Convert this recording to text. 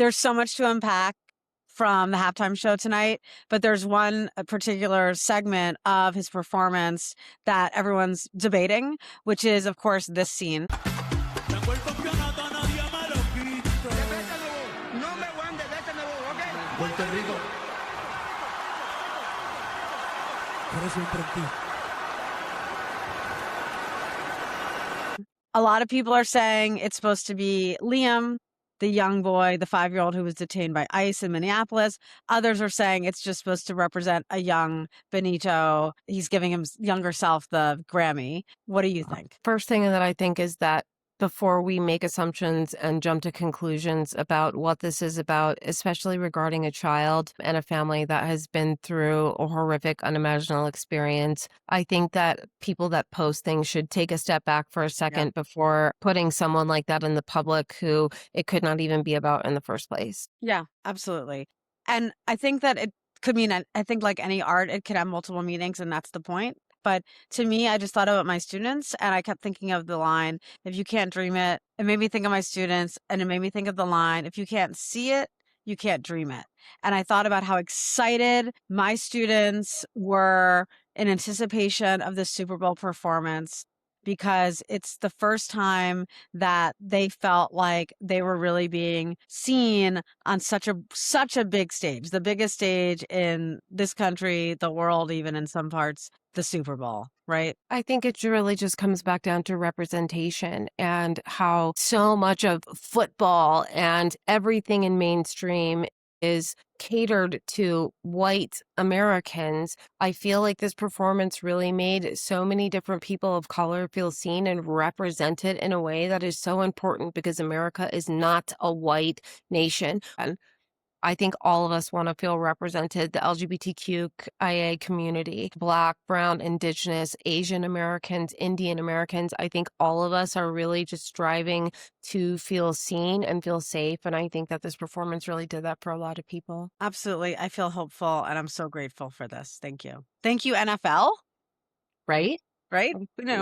There's so much to unpack from the halftime show tonight, but there's one particular segment of his performance that everyone's debating, which is, of course, this scene. A lot of people are saying it's supposed to be Liam, the young boy, the 5-year-old who was detained by ICE in Minneapolis. Others are saying it's just supposed to represent a young Benito. He's giving his younger self the Grammy. What do you think? First thing that I think is that before we make assumptions and jump to conclusions about what this is about, especially regarding a child and a family that has been through a horrific, unimaginable experience, I think that people that post things should take a step back for a second before putting someone like that in the public who it could not even be about in the first place. Yeah, absolutely. And I think that it could mean, I think like any art, it could have multiple meanings, and that's the point. But to me, I just thought about my students and I kept thinking of the line, if you can't dream it, it made me think of my students, and it made me think of the line, if you can't see it, you can't dream it. And I thought about how excited my students were in anticipation of the Super Bowl performance, because it's the first time that they felt like they were really being seen on such a big stage, the biggest stage in this country, the world, even in some parts, the Super Bowl, right? I think it really just comes back down to representation and how so much of football and everything in mainstream is catered to white Americans. I feel like this performance really made so many different people of color feel seen and represented in a way that is so important, because America is not a white nation. And I think all of us want to feel represented, the LGBTQIA community, Black, Brown, Indigenous, Asian Americans, Indian Americans. I think all of us are really just striving to feel seen and feel safe. And I think that this performance really did that for a lot of people. Absolutely. I feel hopeful, and I'm so grateful for this. Thank you. Thank you, NFL. Right? Right? No.